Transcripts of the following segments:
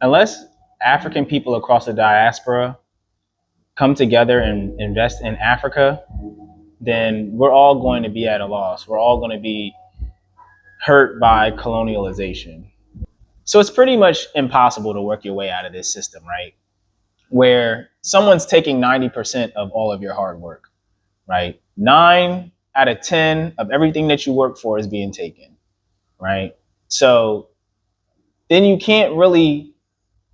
Unless African people across the diaspora come together and invest in Africa, then we're all going to be at a loss. We're all going to be hurt by colonialization. So it's pretty much impossible to work your way out of this system, right? Where someone's taking 90% of all of your hard work, right? 9 out of 10 of everything that you work for is being taken, right? So then you can't really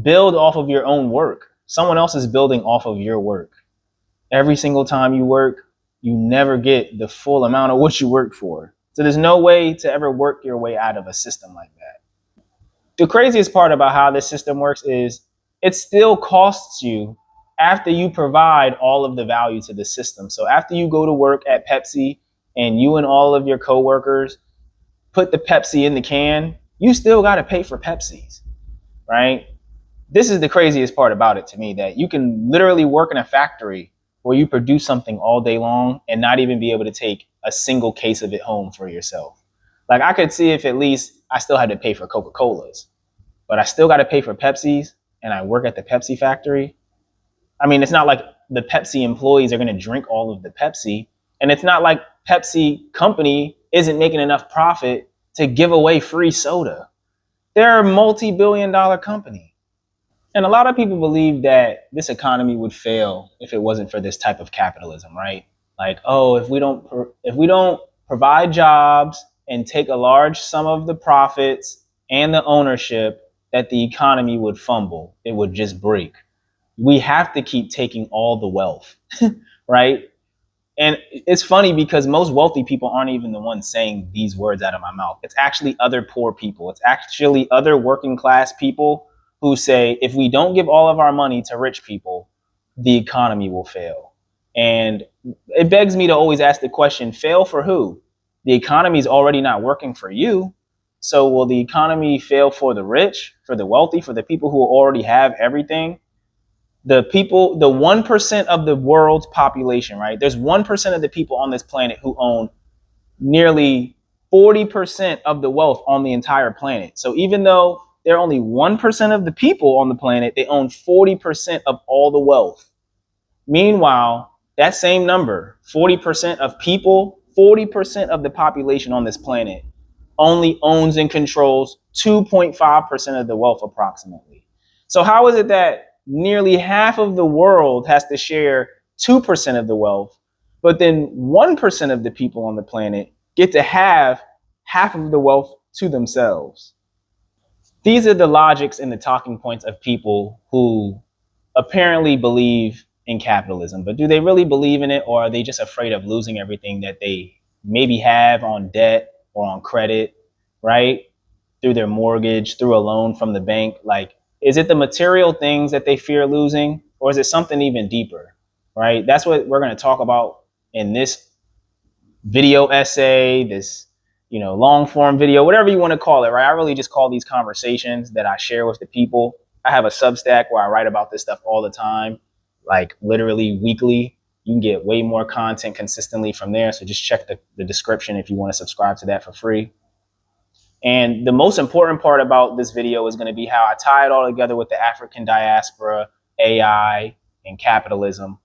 build off of your own work. Someone else is building off of your work. Every single time you work, you never get the full amount of what you worked for. So there's no way to ever work your way out of a system like that. The craziest part about how this system works is it still costs you after you provide all of the value to the system. So after you go to work at Pepsi and you and all of your coworkers put the Pepsi in the can, you still got to pay for Pepsis, right? This is the craziest part about it to me, that you can literally work in a factory where you produce something all day long and not even be able to take a single case of it home for yourself. Like, I could see if at least I still had to pay for Coca-Colas, but I still got to pay for Pepsis and I work at the Pepsi factory. I mean, it's not like the Pepsi employees are going to drink all of the Pepsi. And it's not like Pepsi company isn't making enough profit to give away free soda. They're a multi-billion-dollar company. And a lot of people believe that this economy would fail if it wasn't for this type of capitalism, right? Like, oh, if we don't provide jobs and take a large sum of the profits and the ownership, that the economy would fumble. It would just break. We have to keep taking all the wealth, right? And it's funny because most wealthy people aren't even the ones saying these words out of my mouth. It's actually other poor people. It's actually other working class people who say, if we don't give all of our money to rich people, the economy will fail. And it begs me to always ask the question, fail for who? The economy is already not working for you. So will the economy fail for the rich, for the wealthy, for the people who already have everything? The people, the 1% of the world's population, right? There's 1% of the people on this planet who own nearly 40% of the wealth on the entire planet. So even though they're only 1% of the people on the planet, they own 40% of all the wealth. Meanwhile, that same number, 40% of people, 40% of the population on this planet only owns and controls 2.5% of the wealth approximately. So how is it that nearly half of the world has to share 2% of the wealth, but then 1% of the people on the planet get to have half of the wealth to themselves? These are the logics and the talking points of people who apparently believe in capitalism, but do they really believe in it, or are they just afraid of losing everything that they maybe have on debt or on credit, right? Through their mortgage, through a loan from the bank. Like, is it the material things that they fear losing, or is it something even deeper, right? That's what we're going to talk about in this video essay, this, long form video, whatever you want to call it, right? I really just call these conversations that I share with the people. I have a Substack where I write about this stuff all the time, like literally weekly. You can get way more content consistently from there. So just check the description if you want to subscribe to that for free. And the most important part about this video is going to be how I tie it all together with the African diaspora, AI, and capitalism.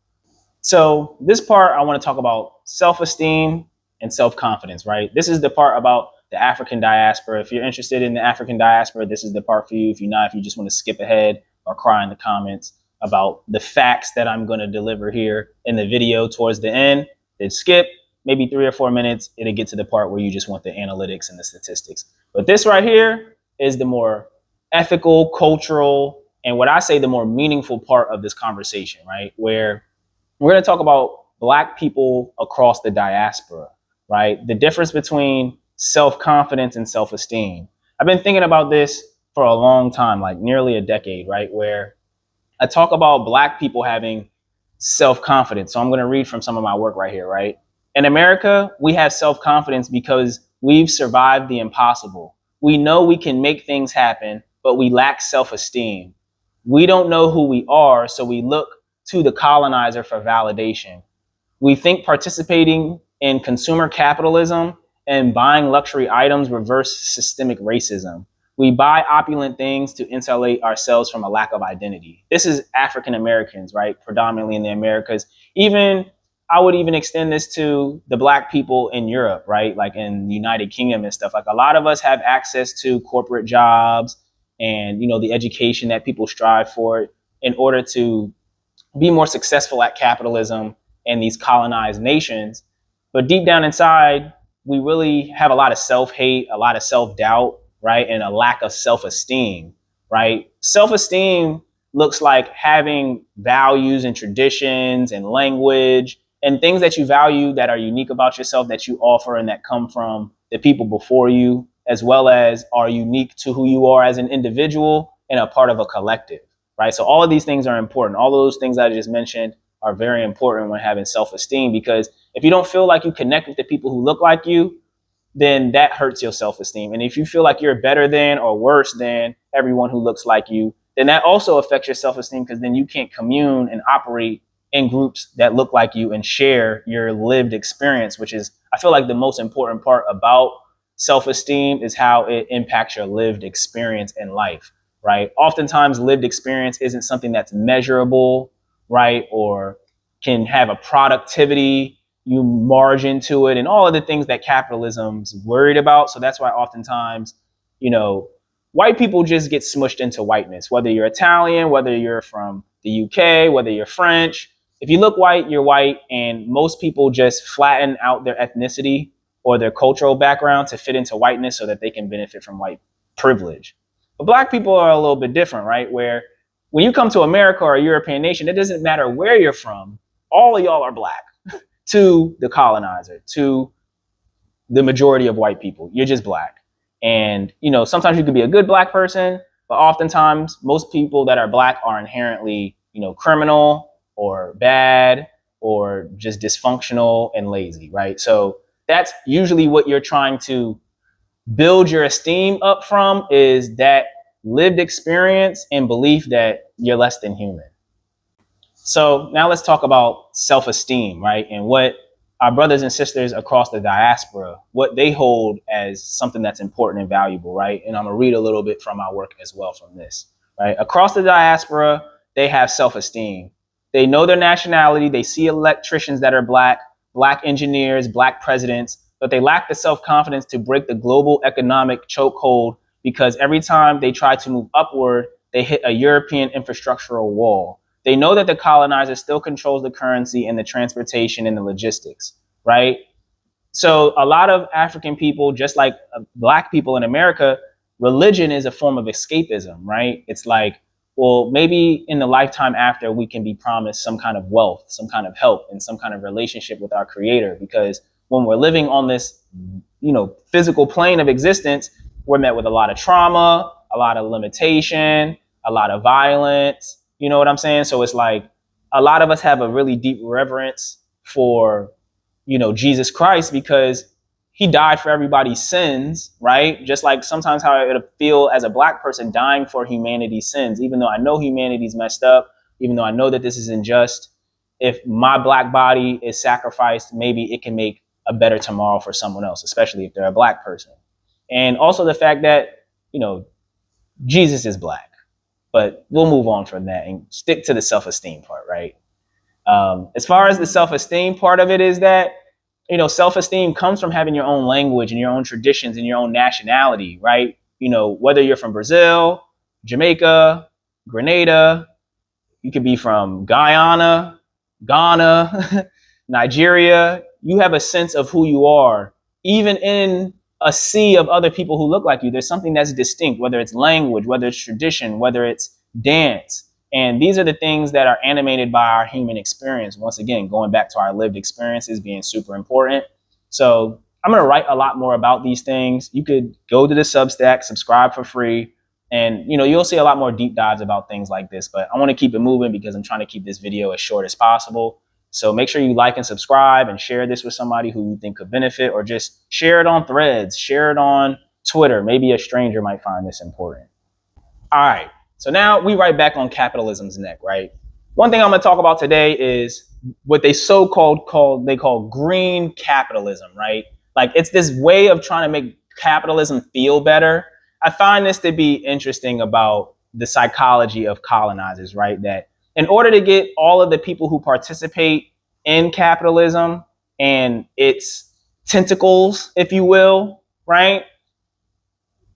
So this part, I want to talk about self-esteem and self-confidence, right? This is the part about the African diaspora. If you're interested in the African diaspora, this is the part for you. If you're not, if you just want to skip ahead or cry in the comments about the facts that I'm going to deliver here in the video towards the end, then skip maybe 3 or 4 minutes. It'll get to the part where you just want the analytics and the statistics. But this right here is the more ethical, cultural, and what I say the more meaningful part of this conversation, right? Where we're going to talk about Black people across the diaspora, right? The difference between self-confidence and self-esteem. I've been thinking about this for a long time, like nearly a decade, right? Where I talk about Black people having self-confidence. So I'm going to read from some of my work right here, right? In America, we have self-confidence because we've survived the impossible. We know we can make things happen, but we lack self-esteem. We don't know who we are, so we look to the colonizer for validation. We think participating in consumer capitalism and buying luxury items reverse systemic racism. We buy opulent things to insulate ourselves from a lack of identity. This is African Americans, right? Predominantly in the Americas. Even I would even extend this to the black people in Europe, right? Like in the United Kingdom and stuff. Like a lot of us have access to corporate jobs and, the education that people strive for in order to be more successful at capitalism in these colonized nations. But deep down inside, we really have a lot of self-hate, a lot of self-doubt, right? And a lack of self-esteem, right? Self-esteem looks like having values and traditions and language and things that you value that are unique about yourself that you offer and that come from the people before you, as well as are unique to who you are as an individual and a part of a collective, right? So all of these things are important. All of those things I just mentioned are very important when having self-esteem, because if you don't feel like you connect with the people who look like you, then that hurts your self-esteem. And if you feel like you're better than or worse than everyone who looks like you, then that also affects your self-esteem, because then you can't commune and operate in groups that look like you and share your lived experience, which is, I feel like, the most important part about self-esteem is how it impacts your lived experience in life, right? Oftentimes lived experience isn't something that's measurable, right? Or can have a productivity you margin to it and all of the things that capitalism's worried about. So that's why oftentimes, white people just get smushed into whiteness, whether you're Italian, whether you're from the UK, whether you're French. If you look white, you're white. And most people just flatten out their ethnicity or their cultural background to fit into whiteness so that they can benefit from white privilege. But black people are a little bit different, right? Where when you come to America or a European nation, it doesn't matter where you're from. All of y'all are black to the colonizer, to the majority of white people. You're just black. And, sometimes you could be a good black person, but oftentimes most people that are black are inherently, criminal or bad or just dysfunctional and lazy, right? So that's usually what you're trying to build your esteem up from, is that lived experience and belief that you're less than human. So now let's talk about self-esteem, right? And what our brothers and sisters across the diaspora, what they hold as something that's important and valuable, right? And I'm gonna read a little bit from our work as well from this, right? Across the diaspora, they have self-esteem. They know their nationality. They see electricians that are black, black engineers, black presidents, but they lack the self-confidence to break the global economic chokehold, because every time they try to move upward, they hit a European infrastructural wall. They know that the colonizer still controls the currency and the transportation and the logistics, right? So a lot of African people, just like black people in America, religion is a form of escapism, right? It's like, well, maybe in the lifetime after, we can be promised some kind of wealth, some kind of help, and some kind of relationship with our creator. Because when we're living on this, physical plane of existence, we're met with a lot of trauma, a lot of limitation, a lot of violence. You know what I'm saying? So it's like a lot of us have a really deep reverence for, Jesus Christ, because he died for everybody's sins, right? Just like sometimes how it would feel as a black person dying for humanity's sins, even though I know humanity's messed up, even though I know that this is unjust. If my black body is sacrificed, maybe it can make a better tomorrow for someone else, especially if they're a black person. And also the fact that, Jesus is black. But we'll move on from that and stick to the self-esteem part, right? As far as the self-esteem part of it is that, self-esteem comes from having your own language and your own traditions and your own nationality, right? Whether you're from Brazil, Jamaica, Grenada, you could be from Guyana, Ghana, Nigeria. You have a sense of who you are, even in a sea of other people who look like you. There's something that's distinct, whether it's language, whether it's tradition, whether it's dance. And these are the things that are animated by our human experience. Once again, going back to our lived experiences being super important. So I'm going to write a lot more about these things. You could go to the Substack, subscribe for free, and you'll see a lot more deep dives about things like this. But I want to keep it moving because I'm trying to keep this video as short as possible. So make sure you like and subscribe and share this with somebody who you think could benefit, or just share it on Threads, share it on Twitter. Maybe a stranger might find this important. All right. So now we right back on capitalism's neck, right? One thing I'm going to talk about today is what they call green capitalism, right? Like, it's this way of trying to make capitalism feel better. I find this to be interesting about the psychology of colonizers, right? That in order to get all of the people who participate in capitalism and its tentacles, if you will, right?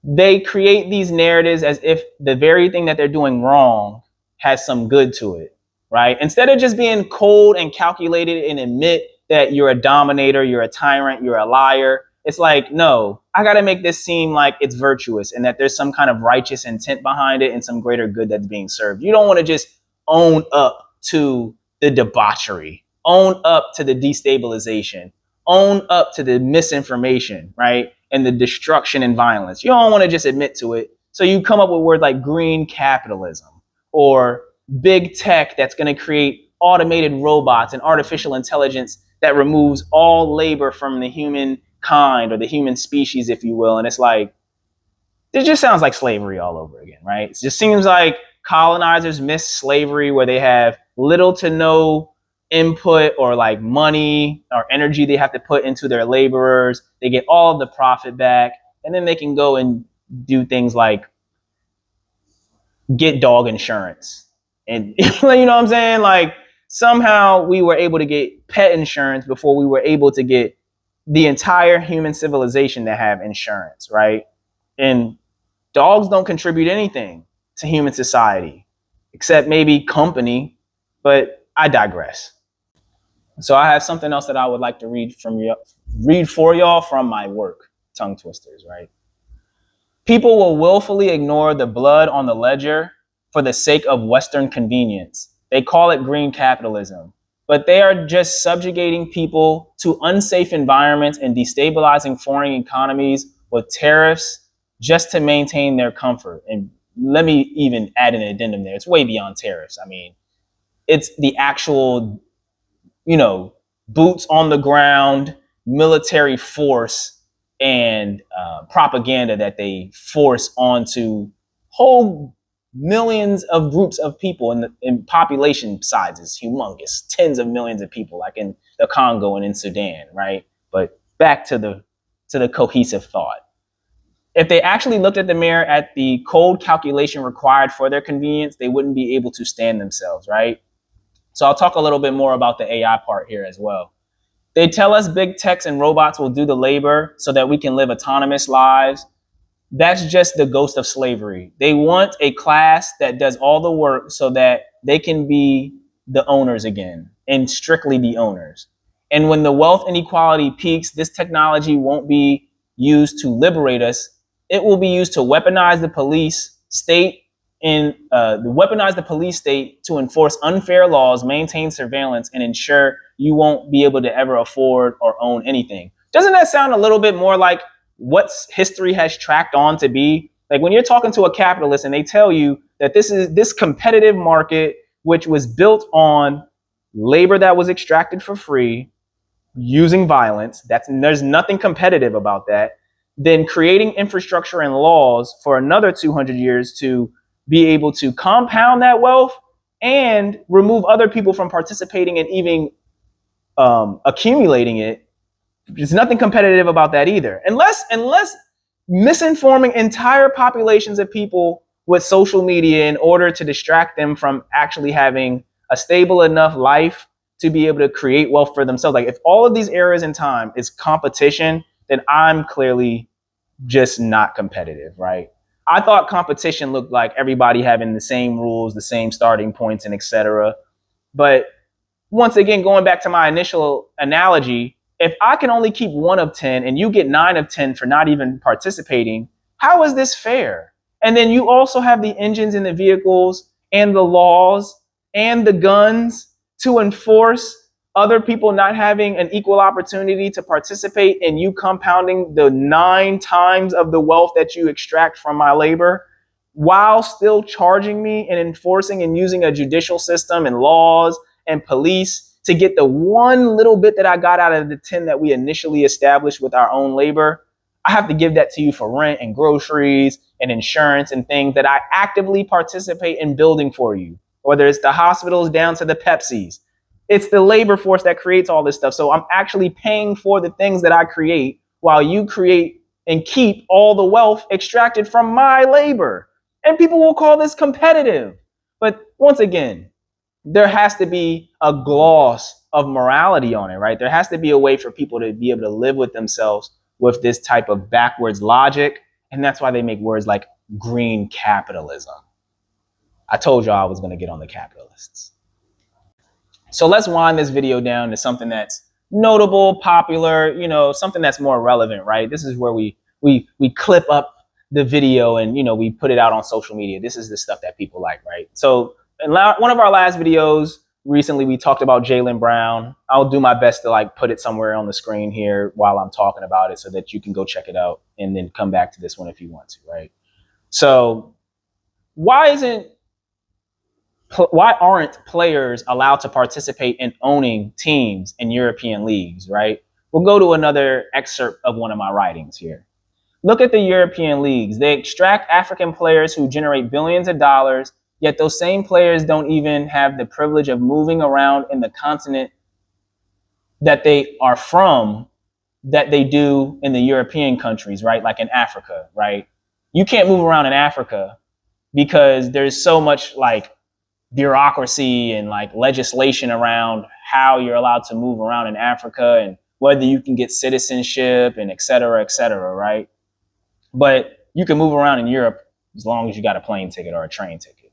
They create these narratives as if the very thing that they're doing wrong has some good to it, right? Instead of just being cold and calculated and admit that you're a dominator, you're a tyrant, you're a liar, it's like, no, I got to make this seem like it's virtuous and that there's some kind of righteous intent behind it and some greater good that's being served. You don't want to just own up to the debauchery, own up to the destabilization, own up to the misinformation, right? And the destruction and violence. You don't want to just admit to it. So you come up with words like green capitalism or big tech that's going to create automated robots and artificial intelligence that removes all labor from the human kind or the human species, if you will. And it's like, it just sounds like slavery all over again, right? It just seems like colonizers miss slavery where they have little to no input or like money or energy they have to put into their laborers. They get all of the profit back, and then they can go and do things like get dog insurance. And you know what I'm saying? Like somehow we were able to get pet insurance before we were able to get the entire human civilization to have insurance, right? And dogs don't contribute anything to human society except maybe company, but I digress. So I have something else that I would like to read for y'all from my work, Tongue Twisters, right? People will willfully ignore the blood on the ledger for the sake of Western convenience. They call it green capitalism, but they are just subjugating people to unsafe environments and destabilizing foreign economies with tariffs just to maintain their comfort. And let me even add an addendum there. It's way beyond tariffs. I mean, it's the actual, boots on the ground military force and propaganda that they force onto whole millions of groups of people in population sizes humongous, tens of millions of people, like in the Congo and in Sudan, right? But back to the cohesive thought. If they actually looked at the mirror at the cold calculation required for their convenience, they wouldn't be able to stand themselves, right? So I'll talk a little bit more about the AI part here as well. They tell us big techs and robots will do the labor so that we can live autonomous lives. That's just the ghost of slavery. They want a class that does all the work so that they can be the owners again, and strictly the owners. And when the wealth inequality peaks, this technology won't be used to liberate us. It will be used to weaponize the police state weaponize the police state to enforce unfair laws, maintain surveillance, and ensure you won't be able to ever afford or own anything. Doesn't that sound a little bit more like what history has tracked on to be? Like when you're talking to a capitalist and they tell you that this competitive market, which was built on labor that was extracted for free, using violence, there's nothing competitive about that, then creating infrastructure and laws for another 200 years to be able to compound that wealth and remove other people from participating and even accumulating it. There's nothing competitive about that either. Unless misinforming entire populations of people with social media in order to distract them from actually having a stable enough life to be able to create wealth for themselves. Like if all of these areas in time is competition, then I'm clearly just not competitive, right? I thought competition looked like everybody having the same rules, the same starting points, and etc. But once again, going back to my initial analogy, if I can only keep 1 of 10 and you get 9 of 10 for not even participating, how is this fair? And then you also have the engines and the vehicles and the laws and the guns to enforce other people not having an equal opportunity to participate, and you compounding the 9 times of the wealth that you extract from my labor while still charging me and enforcing and using a judicial system and laws and police to get the one little bit that I got out of the 10 that we initially established with our own labor. I have to give that to you for rent and groceries and insurance and things that I actively participate in building for you, whether it's the hospitals down to the Pepsis. It's the labor force that creates all this stuff. So I'm actually paying for the things that I create while you create and keep all the wealth extracted from my labor. And people will call this competitive. But once again, there has to be a gloss of morality on it, right? There has to be a way for people to be able to live with themselves with this type of backwards logic. And that's why they make words like green capitalism. I told y'all I was going to get on the capitalists. So let's wind this video down to something that's notable, popular, something that's more relevant, right? This is where we clip up the video and, we put it out on social media. This is the stuff that people like, right? So in one of our last videos recently, we talked about Jaylen Brown. I'll do my best to put it somewhere on the screen here while I'm talking about it so that you can go check it out and then come back to this one if you want to, right? So why aren't players allowed to participate in owning teams in European leagues, right? We'll go to another excerpt of one of my writings here. Look at the European leagues. They extract African players who generate billions of dollars, yet those same players don't even have the privilege of moving around in the continent that they are from that they do in the European countries, right? Like in Africa, right? You can't move around in Africa because there's so much bureaucracy and legislation around how you're allowed to move around in Africa and whether you can get citizenship and et cetera, right? But you can move around in Europe as long as you got a plane ticket or a train ticket.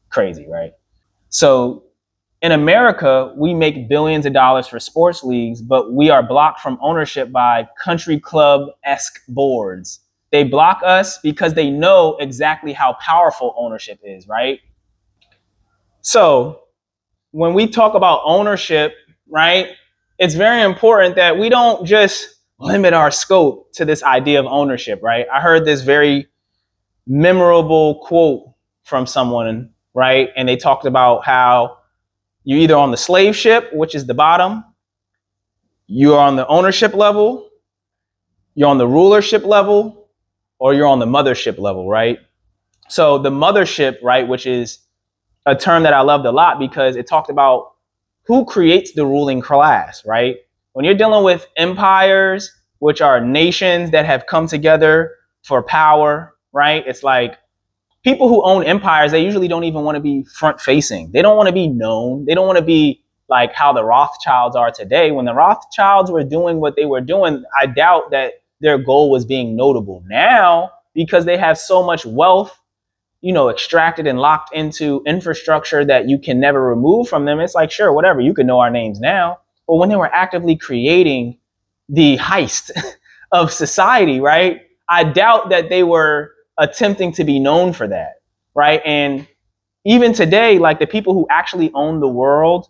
Crazy, right? So in America, we make billions of dollars for sports leagues, but we are blocked from ownership by country club-esque boards. They block us because they know exactly how powerful ownership is, right? So when we talk about ownership, right, it's very important that we don't just limit our scope to this idea of ownership, right? I heard this very memorable quote from someone, right? And they talked about how you're either on the slave ship, which is the bottom, you're on the ownership level, you're on the rulership level, or you're on the mothership level, right? So the mothership, right, which is a term that I loved a lot because it talked about who creates the ruling class, right? When you're dealing with empires, which are nations that have come together for power, right? It's like people who own empires, they usually don't even want to be front facing. They don't want to be known. They don't want to be like how the Rothschilds are today. When the Rothschilds were doing what they were doing, I doubt that their goal was being notable. Now, because they have so much wealth, extracted and locked into infrastructure that you can never remove from them, it's like, sure, whatever, you can know our names now. But when they were actively creating the heist of society, right, I doubt that they were attempting to be known for that, right? And even today, the people who actually own the world,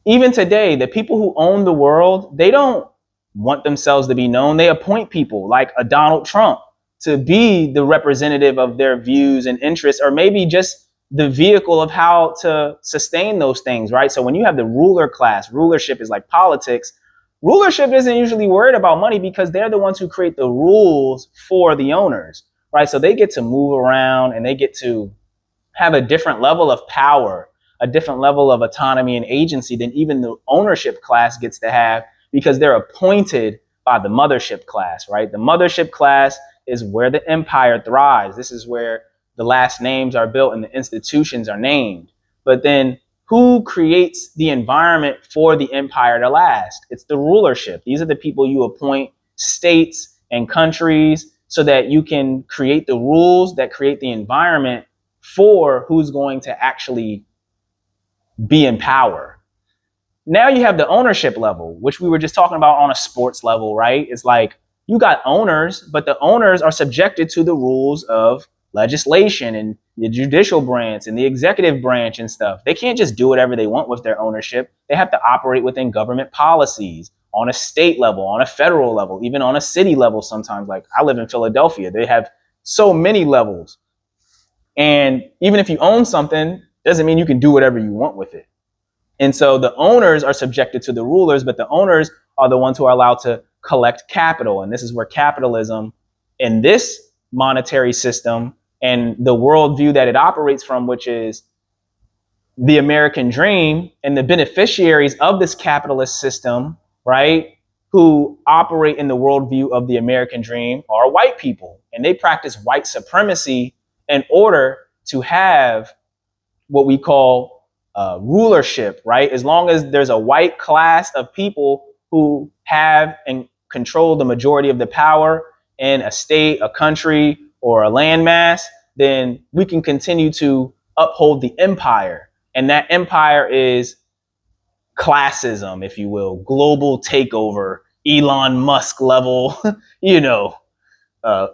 even today, the people who own the world, they don't want themselves to be known. They appoint people like a Donald Trump to be the representative of their views and interests, or maybe just the vehicle of how to sustain those things, right? So when you have the ruler class, rulership is like politics. Rulership isn't usually worried about money because they're the ones who create the rules for the owners, right? So they get to move around and they get to have a different level of power, a different level of autonomy and agency than even the ownership class gets to have because they're appointed by the mothership class, right? The mothership class is where the empire thrives. This is where the last names are built and the institutions are named. But then who creates the environment for the empire to last? It's the rulership. These are the people you appoint, states and countries, so that you can create the rules that create the environment for who's going to actually be in power. Now you have the ownership level, which we were just talking about on a sports level, right? It's like you got owners, but the owners are subjected to the rules of legislation and the judicial branch and the executive branch and stuff. They can't just do whatever they want with their ownership. They have to operate within government policies on a state level, on a federal level, even on a city level sometimes. Like I live in Philadelphia. They have so many levels. And even if you own something, doesn't mean you can do whatever you want with it. And so the owners are subjected to the rulers, but the owners are the ones who are allowed to collect capital. And this is where capitalism in this monetary system and the worldview that it operates from, which is the American dream, and the beneficiaries of this capitalist system, right, who operate in the worldview of the American dream are white people, and they practice white supremacy in order to have what we call rulership, right? As long as there's a white class of people who have and control the majority of the power in a state, a country, or a landmass, then we can continue to uphold the empire. And that empire is classism, if you will, global takeover, Elon Musk level, you know,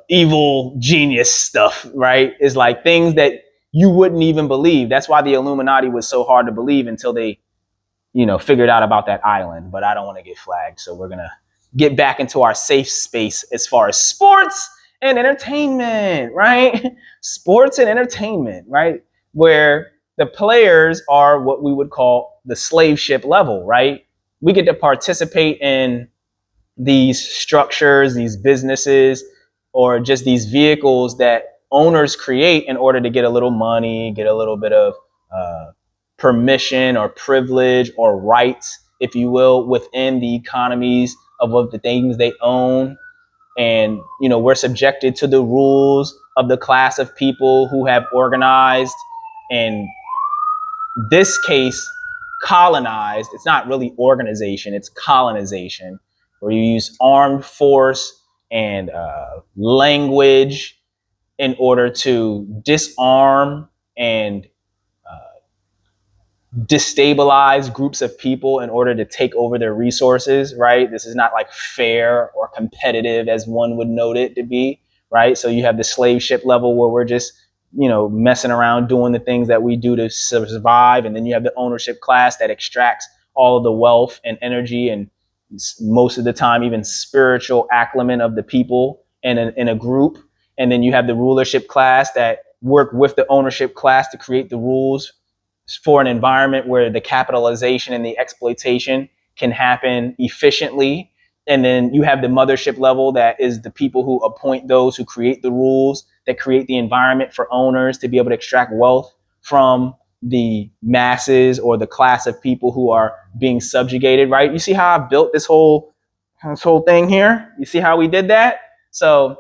evil genius stuff, right? Is like things that you wouldn't even believe. That's why the Illuminati was so hard to believe until they, figured out about that island. But I don't want to get flagged, so we're gonna get back into our safe space as far as sports and entertainment, right? Sports and entertainment, right? Where the players are what we would call the slave ship level, right? We get to participate in these structures, these businesses, or just these vehicles that owners create in order to get a little money, get a little bit of permission or privilege or rights, if you will, within the economies of the things they own. And, we're subjected to the rules of the class of people who have organized, in this case, colonized. It's not really organization, it's colonization, where you use armed force and language in order to disarm and destabilize groups of people in order to take over their resources, right? This is not like fair or competitive as one would note it to be, right? So you have the slave ship level where we're just, messing around doing the things that we do to survive. And then you have the ownership class that extracts all of the wealth and energy and most of the time even spiritual acclimate of the people in a group. And then you have the rulership class that work with the ownership class to create the rules for an environment where the capitalization and the exploitation can happen efficiently. And then you have the mothership level that is the people who appoint those who create the rules, that create the environment for owners to be able to extract wealth from the masses or the class of people who are being subjugated, right? You see how I built this whole thing here? You see how we did that? So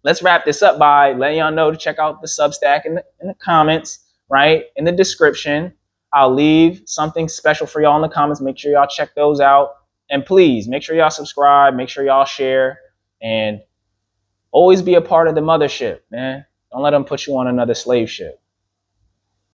let's wrap this up by letting y'all know to check out the Substack in the comments, right? In the description. I'll leave something special for y'all in the comments. Make sure y'all check those out. And please make sure y'all subscribe, make sure y'all share, and always be a part of the mothership, man. Don't let them put you on another slave ship.